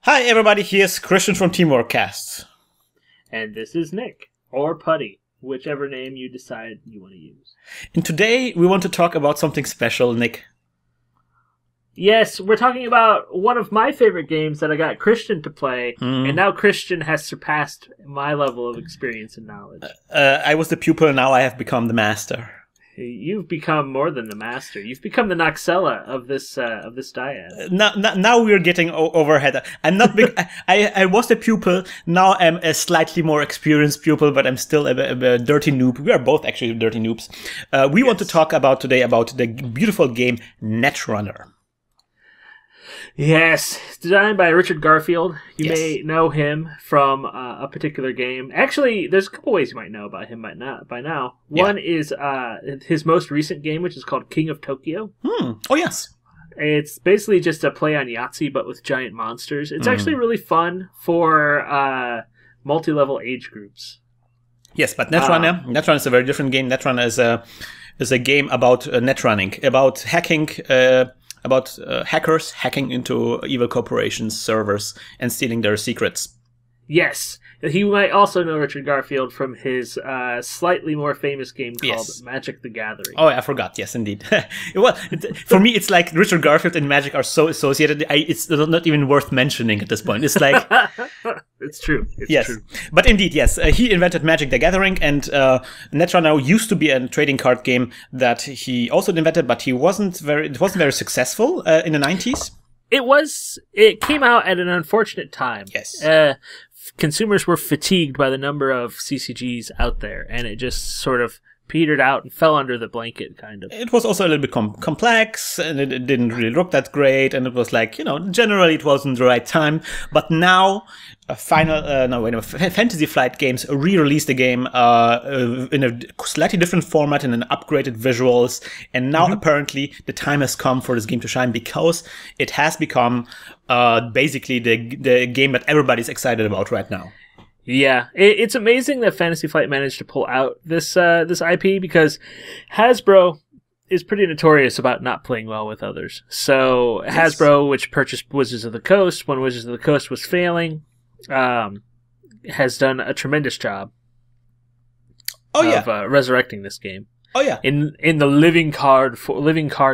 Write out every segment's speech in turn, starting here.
Hi everybody, here's Krystian from TeamworkCast. And this is Nick, or Putty, whichever name you decide you want to use. And today we want to talk about something special, Nick. Yes, we're talking about one of my favorite games that I got Krystian to play, and now Krystian has surpassed my level of experience and knowledge. I was the pupil, now I have become the master. You've become more than the master. You've become the Noxella of this dyad. Now we're getting overhead. I'm not big. I was the pupil. Now I'm a slightly more experienced pupil, but I'm still a dirty noob. We are both actually dirty noobs. We want to talk today about the beautiful game Netrunner. Yes, it's designed by Richard Garfield. You may know him from a particular game. Actually, there's a couple ways you might know about him by now. One is his most recent game, which is called King of Tokyo. Oh, yes. It's basically just a play on Yahtzee, but with giant monsters. It's actually really fun for multi-level age groups. Yes, but Netrunner is a very different game. Netrunner is a game about net running, about hacking. About hackers hacking into evil corporations' servers and stealing their secrets. Yes. He might also know Richard Garfield from his slightly more famous game called Magic the Gathering. Oh, I forgot. Yes, indeed. Well, for me, it's like Richard Garfield and Magic are so associated. It's not even worth mentioning at this point. It's like... It's true. It's true. But indeed, yes. He invented Magic the Gathering, and Netrunner used to be a trading card game that he also invented, but it wasn't very successful in the 90s. It came out at an unfortunate time. Yes. Consumers were fatigued by the number of CCGs out there, and it just sort of petered out and fell under the blanket, kind of. It was also a little bit complex, and it didn't really look that great, and it was like, generally it wasn't the right time. But now, Fantasy Flight Games re-released the game in a slightly different format and an upgraded visuals, and now apparently the time has come for this game to shine, because it has become basically the game that everybody's excited about right now. Yeah, it's amazing that Fantasy Flight managed to pull out this IP, because Hasbro is pretty notorious about not playing well with others. So Hasbro, which purchased Wizards of the Coast when Wizards of the Coast was failing, has done a tremendous job of resurrecting this game. Oh yeah, in the living card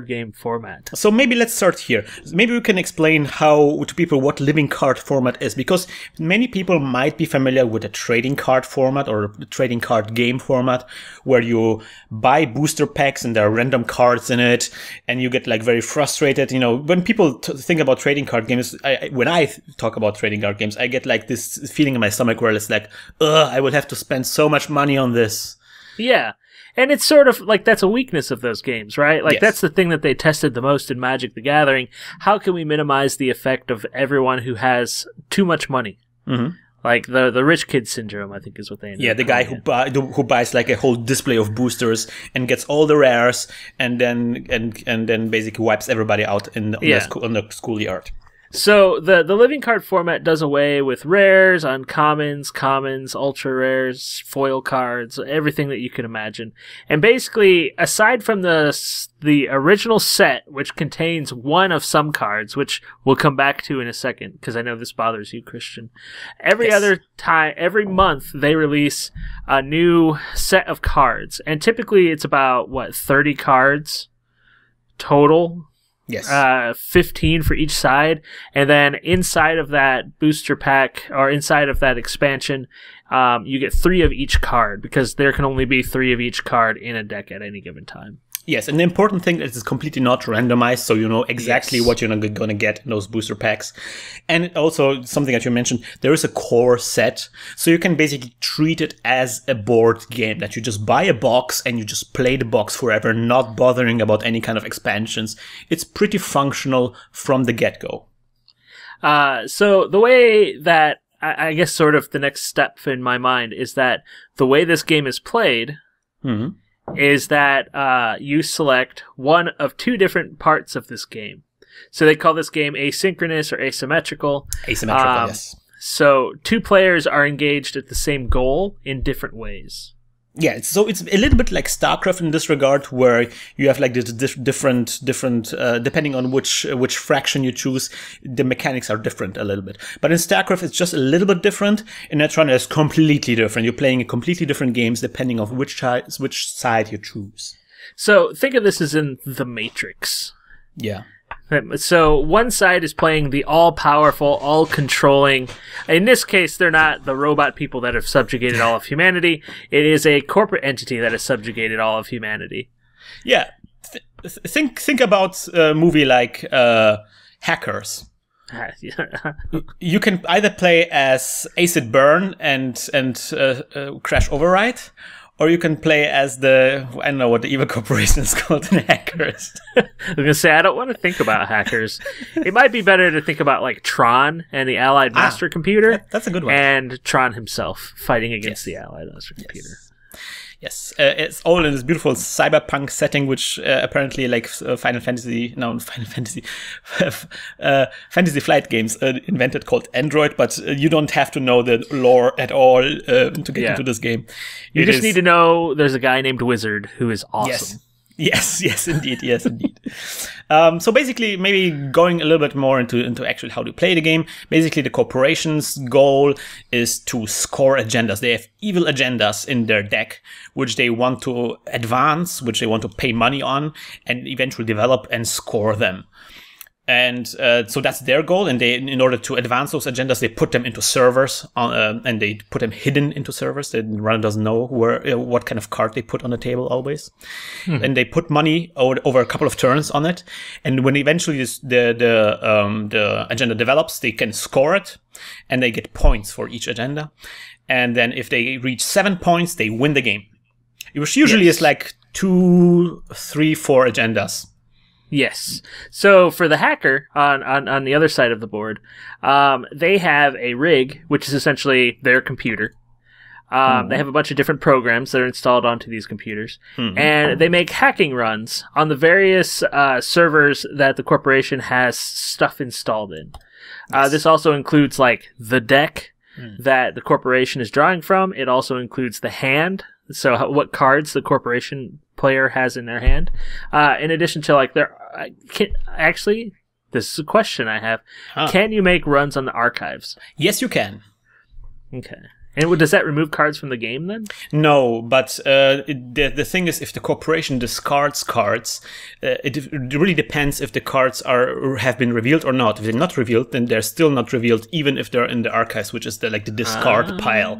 game format. So maybe let's start here. Maybe we can explain to people what living card format is, because many people might be familiar with a trading card format or a trading card game format, where you buy booster packs and there are random cards in it, and you get like very frustrated. When people think about trading card games, when I talk about trading card games, I get like this feeling in my stomach where it's like, ugh, I will have to spend so much money on this. Yeah. And it's sort of like that's a weakness of those games, right? Like that's the thing that they tested the most in Magic the Gathering. How can we minimize the effect of everyone who has too much money? Like the rich kid syndrome, I think is what they ended up the guy who buys like a whole display of boosters and gets all the rares and then basically wipes everybody out on the schoolyard. So the living card format does away with rares, uncommons, commons, ultra rares, foil cards, everything that you can imagine. And basically, aside from the original set, which contains one of some cards, which we'll come back to in a second, because I know this bothers you, Krystian. Every month they release a new set of cards, and typically it's about 30 cards total. Yes. 15 for each side, and then inside of that booster pack, or inside of that expansion, you get 3 of each card, because there can only be 3 of each card in a deck at any given time. Yes, and the important thing is it's completely not randomized, so you know exactly what you're going to get in those booster packs. And also, something that you mentioned, there is a core set, so you can basically treat it as a board game, that you just buy a box and you just play the box forever, not bothering about any kind of expansions. It's pretty functional from the get-go. So the way that, I guess sort of the next step in my mind is that the way this game is played... is that you select one of 2 different parts of this game. So they call this game asynchronous or asymmetrical. Asymmetrical, yes. So 2 players are engaged at the same goal in different ways. Yeah, so it's a little bit like StarCraft in this regard, where you have like this different, depending on which fraction you choose, the mechanics are different a little bit. But in StarCraft, it's just a little bit different. In Netrunner, it's completely different. You're playing a completely different games depending on which side you choose. So think of this as in The Matrix. Yeah. So one side is playing the all-powerful, all-controlling. In this case, they're not the robot people that have subjugated all of humanity. It is a corporate entity that has subjugated all of humanity. Yeah. Think about a movie like Hackers. You can either play as Acid Burn and Crash Override, or you can play as I don't know what the evil corporation is called in Hackers. I was going to say, I don't want to think about Hackers. It might be better to think about like Tron and the Allied Master Computer. That's a good one. And Tron himself fighting against the Allied Master Computer. Yes, it's all in this beautiful cyberpunk setting, which apparently, like Fantasy Flight Games invented, called Android. But you don't have to know the lore at all to get into this game. You just need to know there's a guy named Wizard who is awesome. Yes, indeed. So basically, maybe going a little bit more into actually how to play the game. Basically, the corporation's goal is to score agendas. They have evil agendas in their deck, which they want to advance, which they want to pay money on, and eventually develop and score them. And so that's their goal. And in order to advance those agendas, they put them into servers, and they put them hidden into servers. The runner doesn't know what kind of card they put on the table always. And they put money over a couple of turns on it. And when eventually the agenda develops, they can score it, and they get points for each agenda. And then if they reach 7 points, they win the game. Which usually is like 2, 3, 4 agendas. Yes. So for the hacker on the other side of the board, they have a rig, which is essentially their computer. They have a bunch of different programs that are installed onto these computers, and they make hacking runs on the various servers that the corporation has stuff installed in. This also includes like the deck that the corporation is drawing from. It also includes the hand. So what cards the corporation player has in their hand. In addition to like actually, this is a question I have. Can you make runs on the archives? Yes, you can. Okay. And does that remove cards from the game then? No, but the thing is, if the corporation discards cards, it really depends if the cards have been revealed or not. If they're not revealed, then they're still not revealed, even if they're in the archives, which is the discard pile.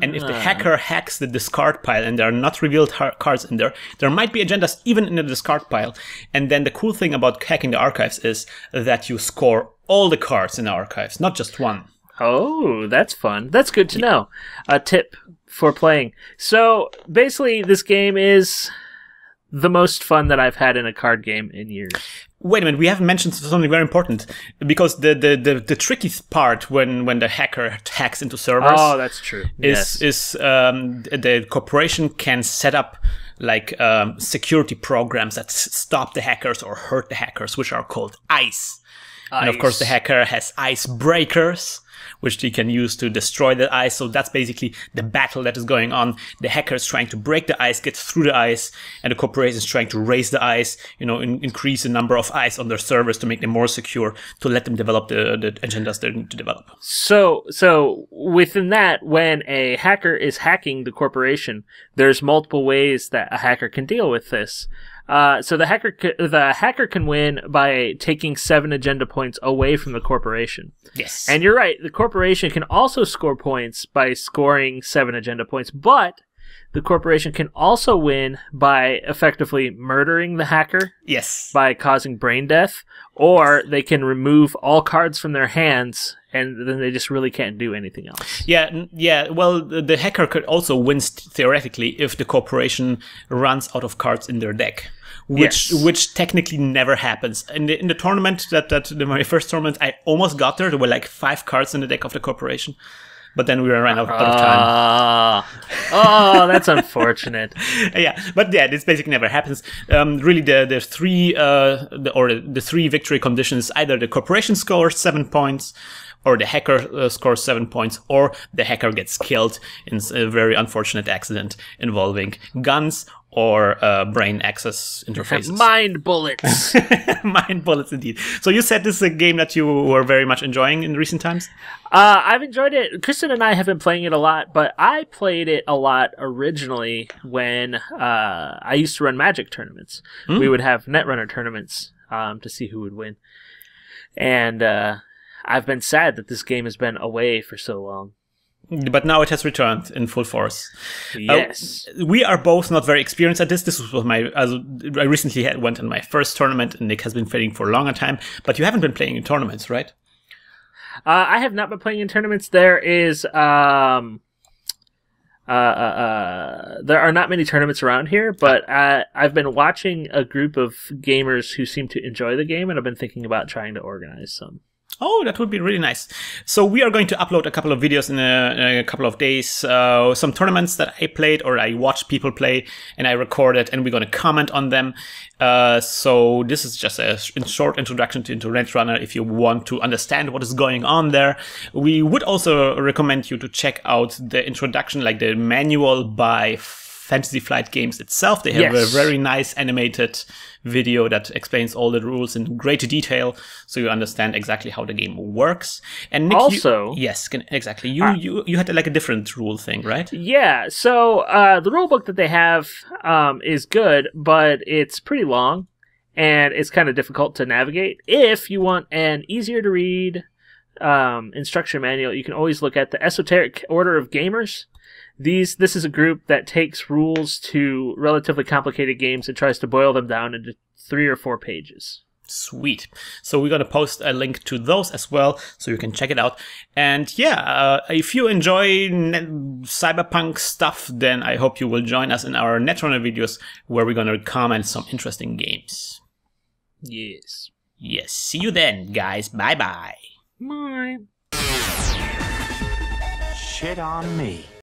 And if the hacker hacks the discard pile and there are not revealed cards in there might be agendas even in the discard pile. And then the cool thing about hacking the archives is that you score all the cards in the archives, not just one. Oh, that's fun. That's good to know. A tip for playing. So basically, this game is the most fun that I've had in a card game in years. Wait a minute, we haven't mentioned something very important, because the tricky part when the hacker hacks into servers. Oh, that's true. Is the corporation can set up like security programs that stop the hackers or hurt the hackers, which are called ICE. And of course, the hacker has ICE breakers, which they can use to destroy the ice. So that's basically the battle that is going on. The hacker is trying to break the ice, get through the ice, and the corporation is trying to raise the ice, increase the number of ice on their servers to make them more secure, to let them develop the agendas they need to develop. So within that, when a hacker is hacking the corporation, there's multiple ways that a hacker can deal with this. So the hacker can win by taking 7 agenda points away from the corporation. Yes. And you're right, the corporation can also score points by scoring 7 agenda points, but the corporation can also win by effectively murdering the hacker. Yes. By causing brain death, or they can remove all cards from their hands, and then they just really can't do anything else. Yeah. Well, the hacker could also win theoretically if the corporation runs out of cards in their deck, which technically never happens. In the tournament my first tournament, I almost got there. There were like 5 cards in the deck of the corporation, but then we ran out of time. Oh, that's unfortunate. Yeah, but yeah, this basically never happens. Really, the three victory conditions: either the corporation scores 7 points, or the hacker scores 7 points, or the hacker gets killed in a very unfortunate accident involving guns or brain access interfaces. Mind bullets. Mind bullets, indeed. So you said this is a game that you were very much enjoying in recent times? I've enjoyed it. Krystian and I have been playing it a lot, but I played it a lot originally when I used to run Magic tournaments. We would have Netrunner tournaments to see who would win. And I've been sad that this game has been away for so long. But now it has returned in full force. Yes. We are both not very experienced at this. This was I recently went in my first tournament, and Nick has been playing for a longer time. But you haven't been playing in tournaments, right? I have not been playing in tournaments. There is there are not many tournaments around here, but I've been watching a group of gamers who seem to enjoy the game, and I've been thinking about trying to organize some. Oh, that would be really nice. So we are going to upload a couple of videos in a couple of days. Some tournaments that I played or I watched people play and I recorded, and we're going to comment on them. So this is just a short introduction into Netrunner if you want to understand what is going on there. We would also recommend you to check out the introduction, like the manual by Fantasy Flight Games itself. They have a very nice animated video that explains all the rules in great detail, so you understand exactly how the game works. And Nick, also, exactly. You had like a different rule thing, right? Yeah. So the rule book that they have is good, but it's pretty long and it's kind of difficult to navigate. If you want an easier to read instruction manual, you can always look at the Esoteric Order of Gamers. This is a group that takes rules to relatively complicated games and tries to boil them down into 3 or 4 pages. Sweet. So we're going to post a link to those as well, so you can check it out. And yeah, if you enjoy cyberpunk stuff, then I hope you will join us in our Netrunner videos, where we're going to comment some interesting games. Yes. Yes. See you then, guys. Bye-bye. Bye. Shit on me.